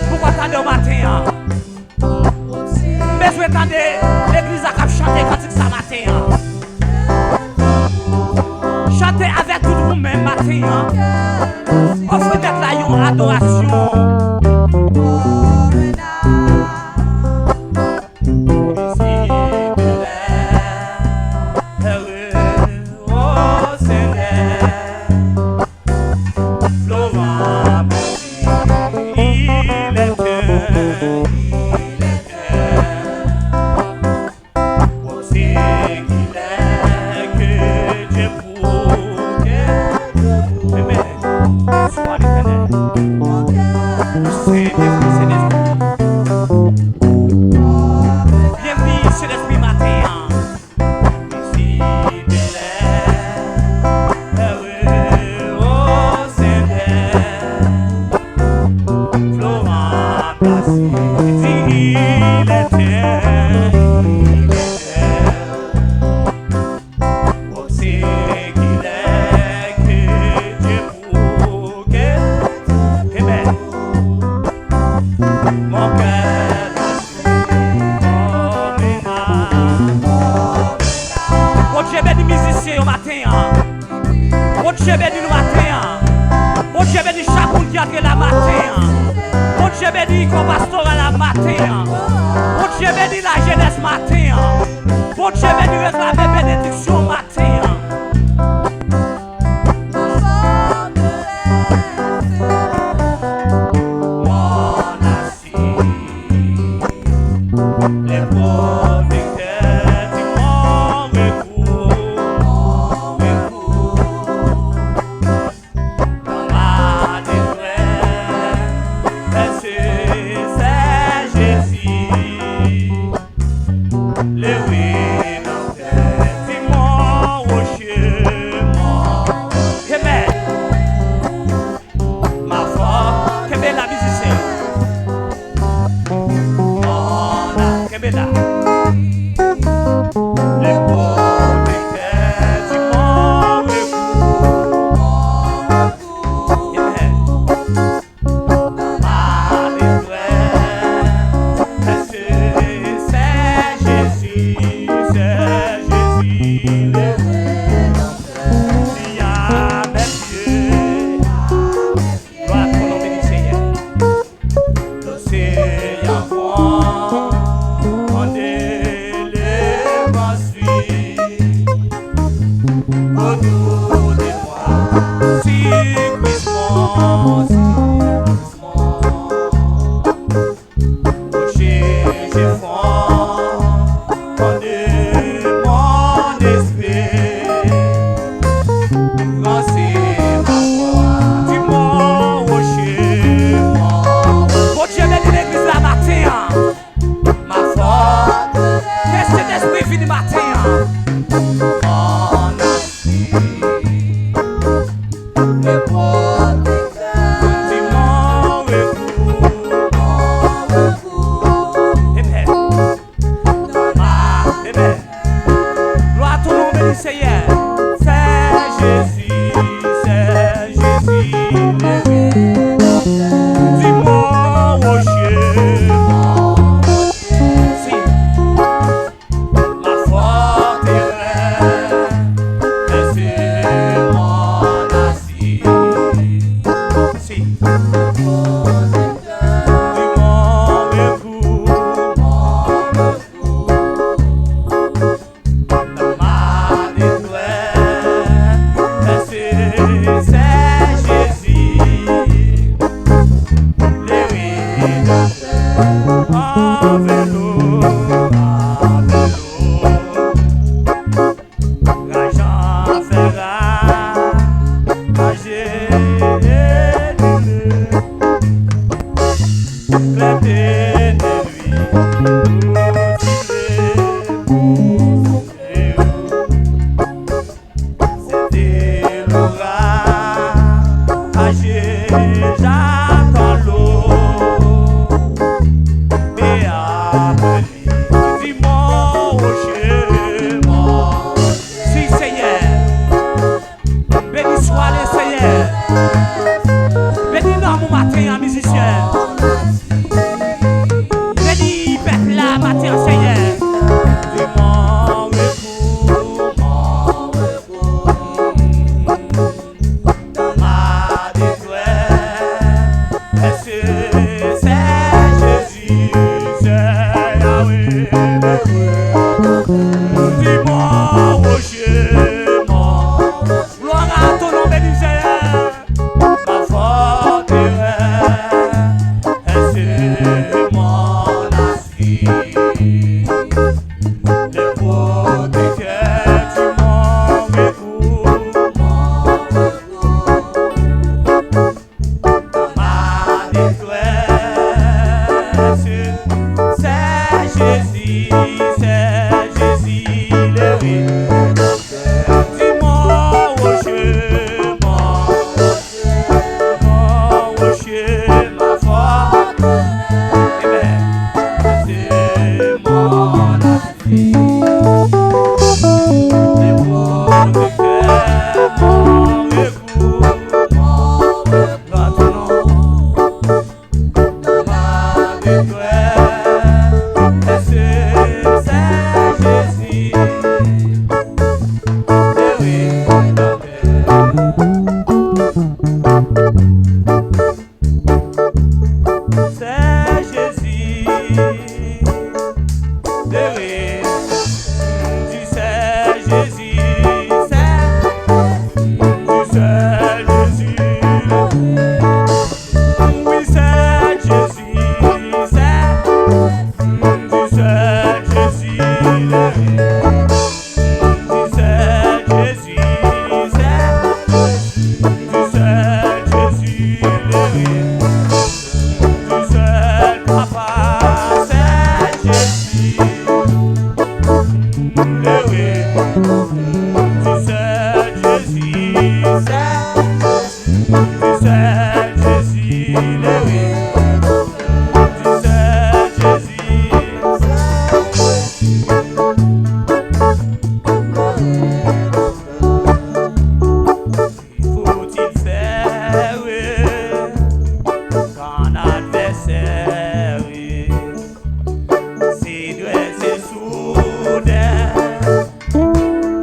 Pourquoi t'as au matin? Mais je vais attendre l'église à cap chanter quand ça matin. Chanter avec tout le monde même matin. Offrez d'être là une adoration.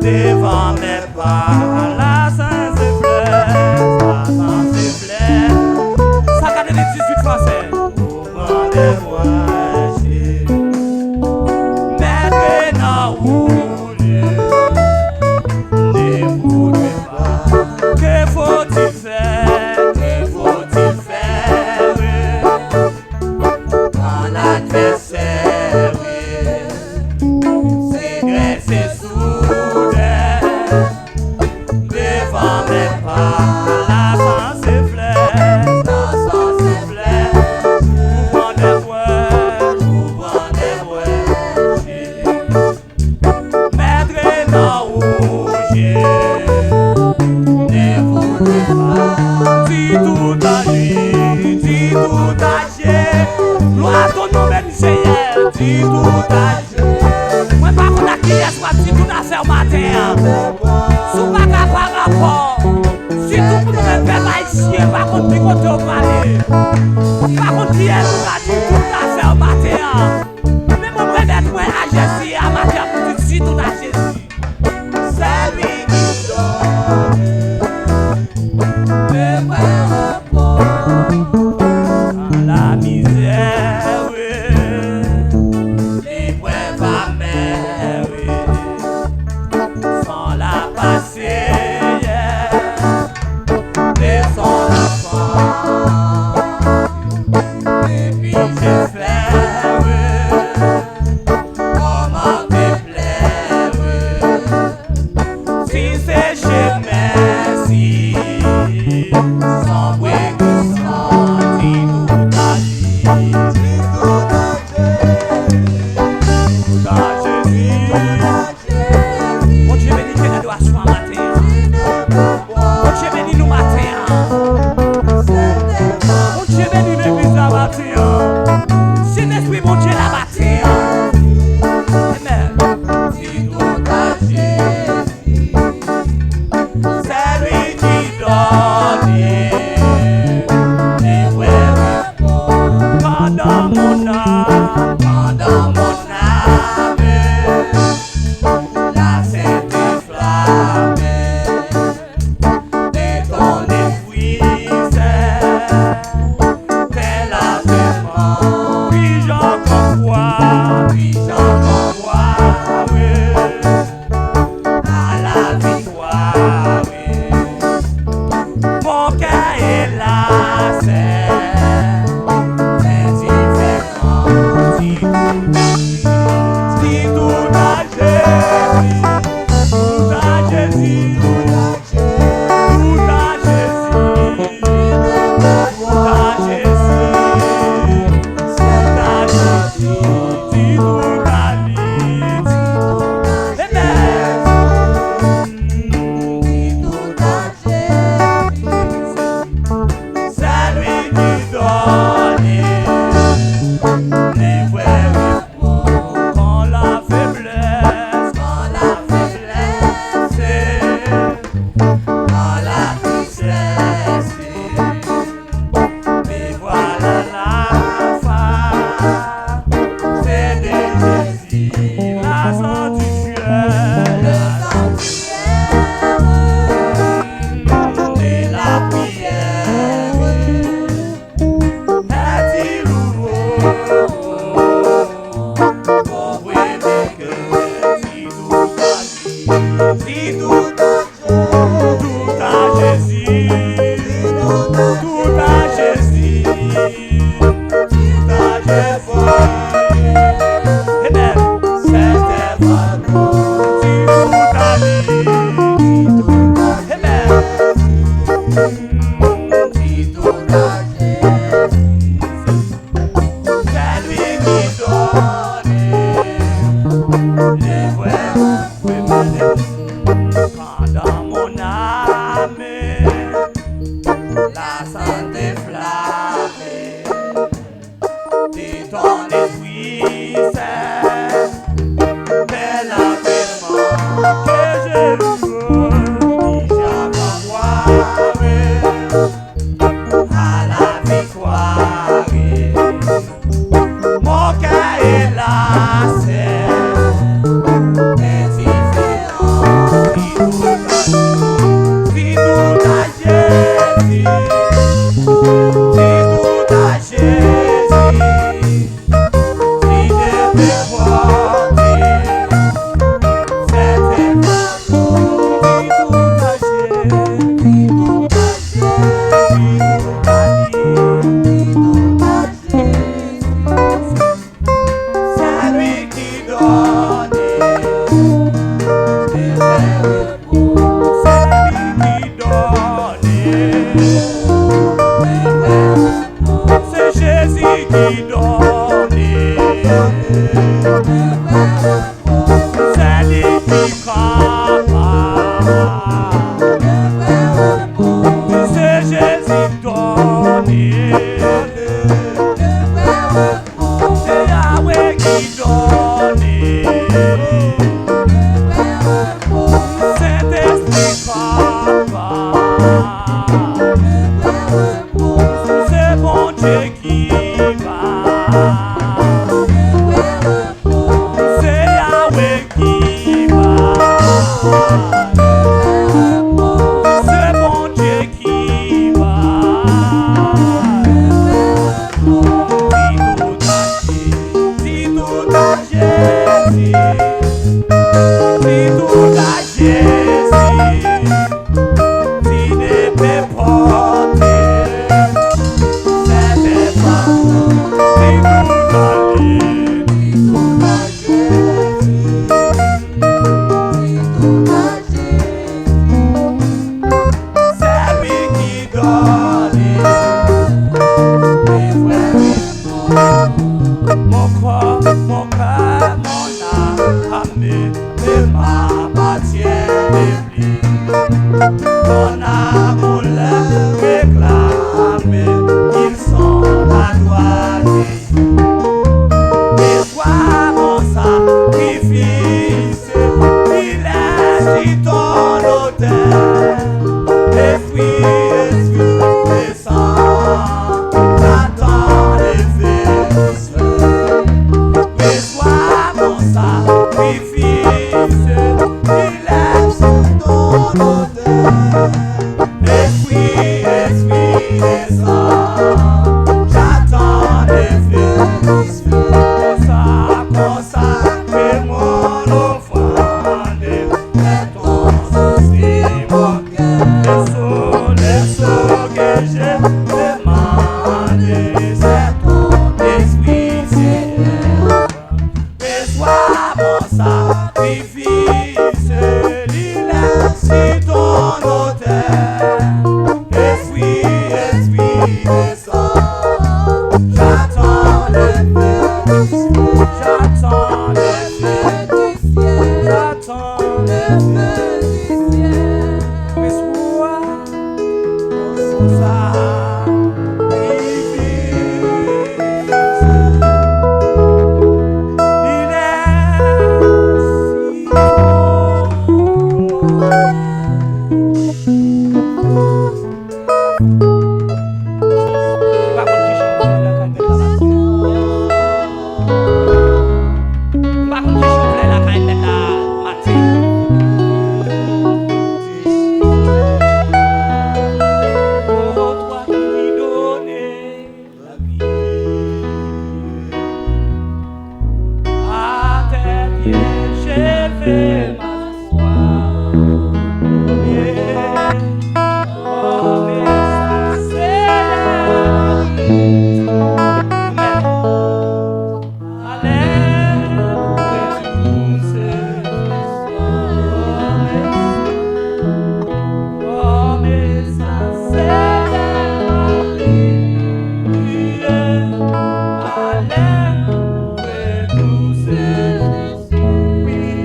Devant mes pas, la sans se plaît, la sans se plaît. Ça garde les 18 français. Ouvrant des voies, mettre dans rouge, ne voudrais pas. Que faut-il faire? Que faut-il faire? Quand l'adversaire s'est dressé soudain devant mes pas, la sans sifflet, ouvrant des voies, mettre dans rouge, ne voudrais pas. Dis tout à lui, dis tout à Dieu, gloire ton nom Seigneur, dis tout à Dieu. Moi pas qu'on a crié, soit dis tout à faire matin. Sous pas qu'à par rapport, si tout pour nous faire haïtien, par contre, puis qu'on te parle. Par contre, qui est nous a dit tout à faire matin. Mais mon frère, moi à Jésus, à matin, pour dire dis tout à Jésus. C'est lui qui donne le vrai repos dans la misère, les points va mère, sans la passer, de son enfant, et puis j'ai fait, comment te plaire, si c'est chez merci, sans bruit que sans dit tout à lui. Mon Dieu béni que nous doit soir matin. Mon Dieu béni nous matin. Mon Dieu béni l'église la matin. C'est l'esprit mon Dieu la matin. Amen. Dis tout à Jésus. C'est lui qui donne les vrais repos. Pendant mon âme, pendant mon âme. La sainte flamme de ton esprit, c'est la défense. Puis j'en crois, oui, à la victoire, oui. Mon cœur est là, c'est différent. Dis tout à Jésus, tout à Jésus, tout à Jésus, tout à Jésus, tout à Jésus, dis tout à lui, amen. Dis tout à Jésus, c'est lui qui donne les vrais repos. Quand la faiblesse, quand la tristesse, mais voilà la fin, c'est de Jésus, la sanctuaire, et la prière, est-il nouveau? Pour aimer que dis tout à Jésus, tout à Jésus, tout à Jésus, amen. C'était vraiment dis tout à lui, amen. Dis tout à Jésus, c'est lui qui donne les vrais.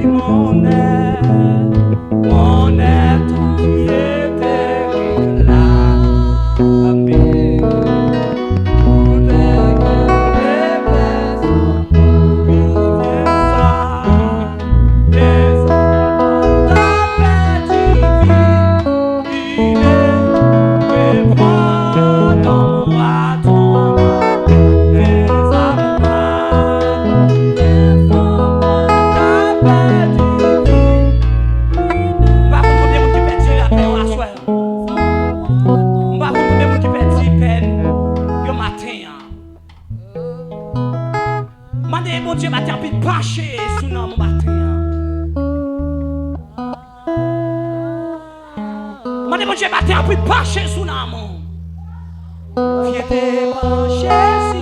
mon aide, tu étais réclamé. Tout est blessé, tout ça, des hommes, la paix divine, répondons à ton nom, les amours, la paix divine. Par contre, combien de monde qui perd la paix au soir? Par contre, combien de monde qui perd peine le matin? Mandez mon Dieu matin puis passer sous nom matin. Mandez mon Dieu matin puis passer sous nom. Viens te pencher si